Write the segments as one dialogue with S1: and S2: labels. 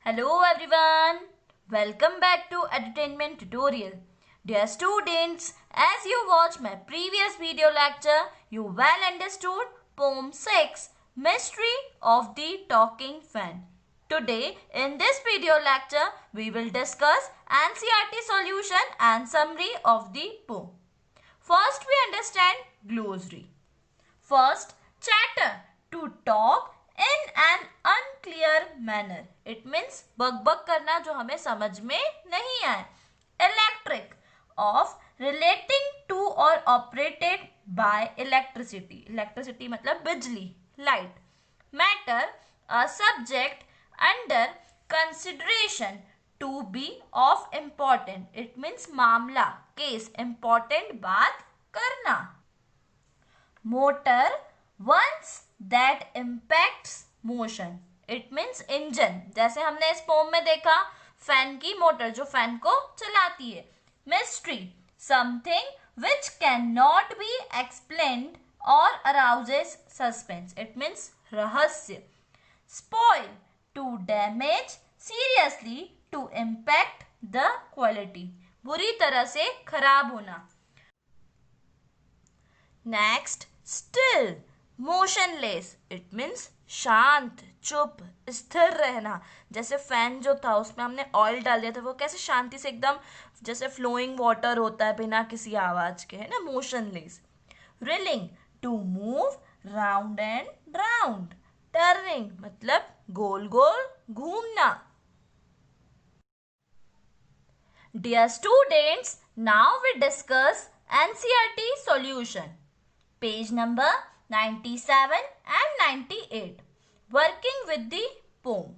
S1: Hello everyone, welcome back to Entertainment Tutorial. Dear students, as you watched my previous video lecture, you well understood Poem 6, Mystery of the Talking Fan. Today, in this video lecture, we will discuss NCERT solution and summary of the poem. First, we understand glossary. First, chatter, to talk in an unclear manner. It means बक बक करना जो हमें समझ में नहीं आए. Electric, of relating to or operated by electricity. Electricity मतलब बिजली, light. Matter, a subject under consideration to be of important. It means मामला, case, important बात करना. Motor, ones that impacts motion. It means engine. जैसे हमने इस poem में देखा फैन की मोटर जो फैन को चलाती है. Mystery, something which cannot be explained or arouses suspense. It means रहस्य. Spoil, to damage seriously, to impact the quality. बुरी तरह से खराब होना. Next, still, motionless. It means शांत, चुप, स्थिर रहना. जैसे फैन जो था उसमें हमने ऑयल डाल दिया था, वो कैसे शांति से एकदम जैसे फ्लोइंग वाटर होता है बिना किसी आवाज के, है ना, motionless. Reeling, to move round and round. Turning मतलब गोल गोल घूमना. Dear students, now we discuss NCERT solution. Page number 97 and 98. Working with the poem.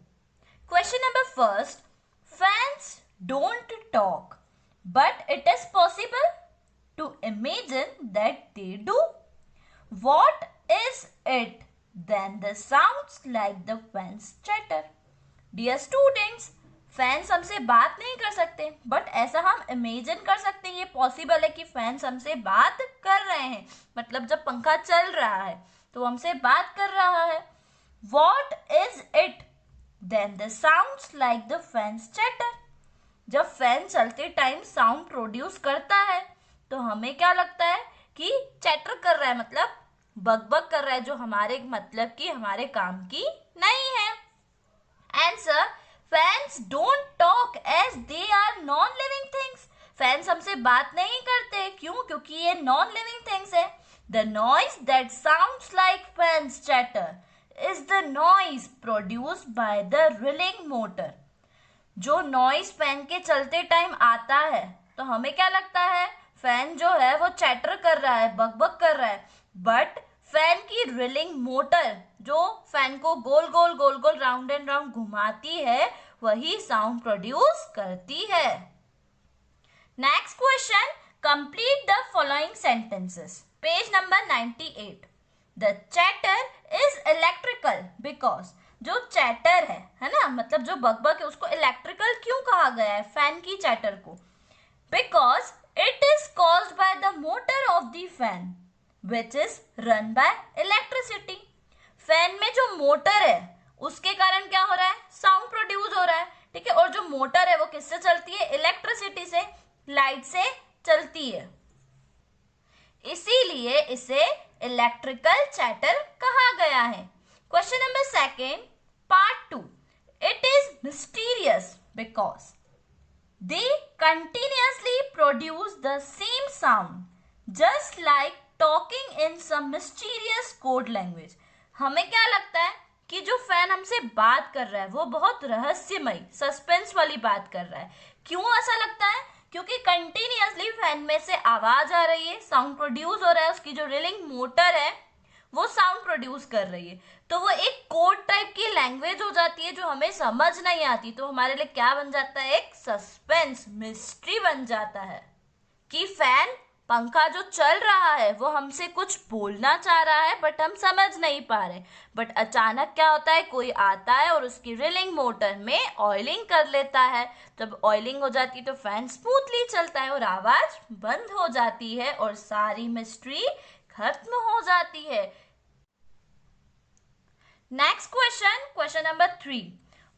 S1: Question number first. Fans don't talk, but it is possible to imagine that they do. What is it then that sounds like the fans chatter? Dear students, fans हमसे बात नहीं कर सकते, but ऐसा हम imagine कर सकते हैं, ये पॉसिबल है कि फैंस हमसे बात कर रहे हैं. मतलब जब पंखा चल रहा है तो हमसे बात कर रहा है. What is it then the sounds like the fans chatter? जब फैन चलते टाइम साउंड प्रोड्यूस करता है तो हमें क्या लगता है कि चैटर कर रहा है, मतलब बक बक कर रहा है, जो हमारे मतलब कि हमारे काम की नहीं है. Answer, fans don't talk as they are non living things. Fans हमसे बात नहीं करते. क्यों? क्योंकि ये नॉन लिविंग थिंग्स है. The noise that sounds like fans chatter is the noise produced by the reeling motor. जो नॉइज फैन के चलते टाइम आता है तो हमें क्या लगता है, फैन जो है वो चैटर कर रहा है, बक बक कर रहा है, बट फैन की रिलिंग मोटर जो फैन को गोल गोल राउंड एंड राउंड घुमाती है वही साउंड प्रोड्यूस करती है. Next question, complete the following sentences. Page number 98. The chatter is electrical because. जो चैटर है ना, मतलब जो बकबक है, उसको इलेक्ट्रिकल क्यों कहा गया है फैन की चैटर को? Because it is caused by the motor of the fan which is run by electricity. Fan में जो मोटर है उसके कारण क्या हो रहा है, साउंड प्रोड्यूस हो रहा है. ठीक है, और जो मोटर है वो किससे चलती है, इलेक्ट्रिसिटी से, लाइट से चलती है. इसीलिए इसे इलेक्ट्रिकल चैटर कहा गया है. Question number second, part 2. It is mysterious because they continuously produce the same sound just like talking in some mysterious code language. हमें क्या लगता है कि जो फैन हमसे बात कर रहा है वो बहुत रहस्यमयी, सस्पेंस वाली बात कर रहा है. क्यों ऐसा लगता है? क्योंकि कंटिन्यूअसली फैन में से आवाज आ रही है, साउंड प्रोड्यूस हो रहा है, उसकी जो रिलिंग मोटर है वो साउंड प्रोड्यूस कर रही है. तो वो एक कोड टाइप की लैंग्वेज हो जाती है जो हमें समझ नहीं आती. तो हमारे लिए क्या बन जाता है, एक सस्पेंस, मिस्ट्री बन जाता है कि फैन, पंखा जो चल रहा है वो हमसे कुछ बोलना चाह रहा है बट हम समझ नहीं पा रहे. बट अचानक क्या होता है, कोई आता है और उसकी रिलिंग मोटर में ऑयलिंग कर लेता है. जब ऑयलिंग हो जाती है तो फैन स्मूथली चलता है और आवाज बंद हो जाती है और सारी मिस्ट्री खत्म हो जाती है. Next question, question number 3.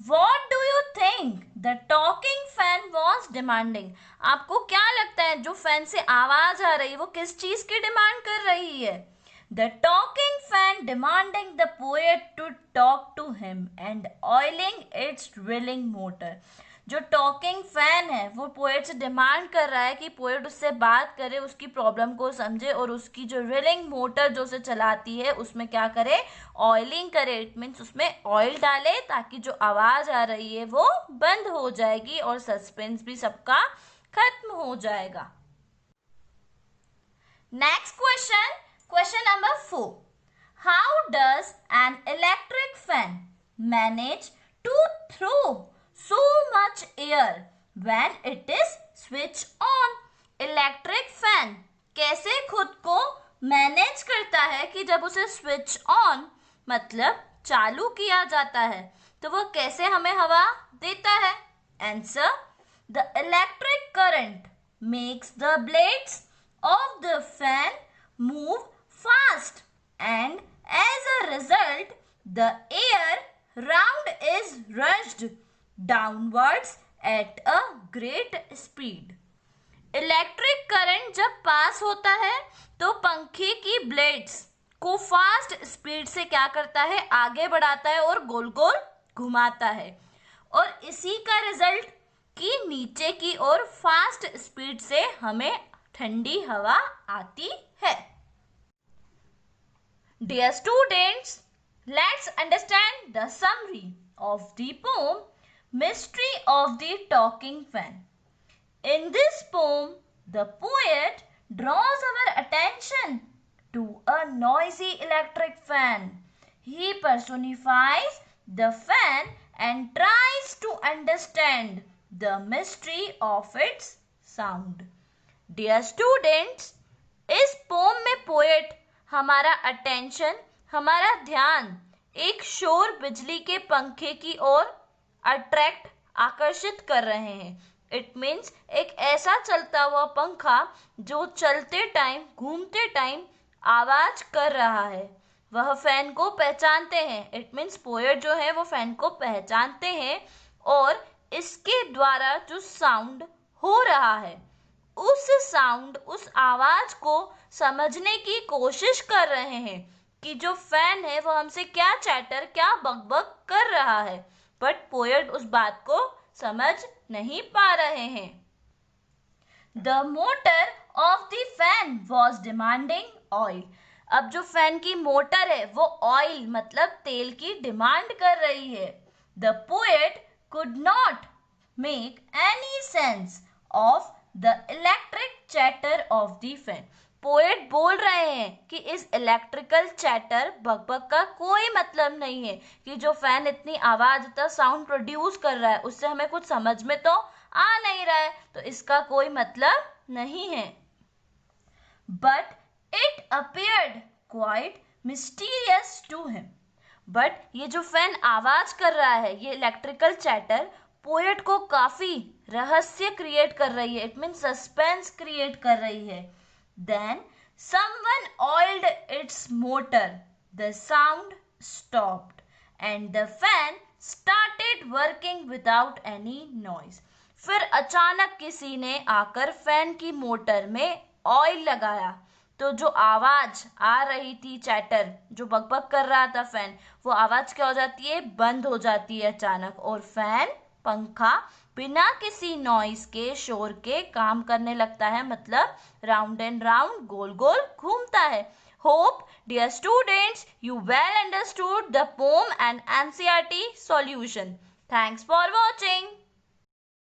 S1: What do you think the talking fan was demanding? आपको क्या लगता है जो फैन से आवाज आ रही है वो किस चीज की डिमांड कर रही है? The talking fan demanding the poet to talk to him and oiling its drilling motor. जो टॉकिंग फैन है वो पोएट से डिमांड कर रहा है कि पोएट उससे बात करे, उसकी प्रॉब्लम को समझे और उसकी जो रीलिंग मोटर जो उसे चलाती है उसमें क्या करे, ऑयलिंग करे. इट मीन्स उसमें ऑयल डाले ताकि जो आवाज आ रही है वो बंद हो जाएगी और सस्पेंस भी सबका खत्म हो जाएगा. Next question, question number 4. How does an electric fan manage to throw so much air when it is switched on? Electric fan कैसे खुद को मैनेज करता है कि जब उसे स्विच ऑन मतलब चालू किया जाता है तो वो कैसे हमें हवा देता है? Answer, the electric current makes the blades of the fan move fast and as a result the air round is rushed downwards at a great speed. Electric current जब पास होता है तो पंखे की ब्लेड्स को फास्ट स्पीड से क्या करता है, आगे बढ़ाता है और गोल गोल घुमाता है और इसी का रिजल्ट कि नीचे की ओर फास्ट स्पीड से हमें ठंडी हवा आती है. Dear students, let's understand the summary of the poem Mystery of the Talking Fan. In this poem, the poet draws our attention to a noisy electric fan. He personifies the fan and tries to understand the mystery of its sound. Dear students, इस poem में poet हमारा attention, हमारा ध्यान एक शोर बिजली के पंखे की ओर अट्रैक्ट, आकर्षित कर रहे हैं. इट मीन्स एक ऐसा चलता हुआ पंखा जो चलते टाइम, घूमते टाइम आवाज कर रहा है. वह फैन को पहचानते हैं. इट मीन्स पोएट जो है वो फैन को पहचानते हैं और इसके द्वारा जो साउंड हो रहा है उस साउंड, उस आवाज को समझने की कोशिश कर रहे हैं कि जो फैन है वो हमसे क्या चैटर, क्या बकबक कर रहा है. बट पोएट उस बात को समझ नहीं पा रहे हैं. The motor of the fan was demanding oil. अब जो फैन की मोटर है वो ऑयल मतलब तेल की डिमांड कर रही है. The poet could not make any sense of the electric chatter of the fan. Poet बोल रहे हैं कि इस इलेक्ट्रिकल चैटर, बकबक का कोई मतलब नहीं है कि जो फैन इतनी आवाज, इतना साउंड प्रोड्यूस कर रहा है उससे हमें कुछ समझ में तो आ नहीं रहा है, तो इसका कोई मतलब नहीं है. But it appeared quite mysterious to him. But ये जो फैन आवाज कर रहा है, ये इलेक्ट्रिकल चैटर पोएट को काफी रहस्य क्रिएट कर रही है. इट मीन सस्पेंस क्रिएट कर रही है. Then someone oiled its motor, the sound stopped and the fan started working without any noise. फिर अचानक किसी ने आकर फैन की मोटर में ऑयल लगाया तो जो आवाज आ रही थी, चैटर जो बकबक कर रहा था फैन, वो आवाज क्या हो जाती है, बंद हो जाती है अचानक और फैन, पंखा बिना किसी नॉइस के, शोर के काम करने लगता है. मतलब राउंड एंड राउंड, गोल गोल घूमता है. Hope dear students you well understood the poem and NCERT solution. Thanks for watching.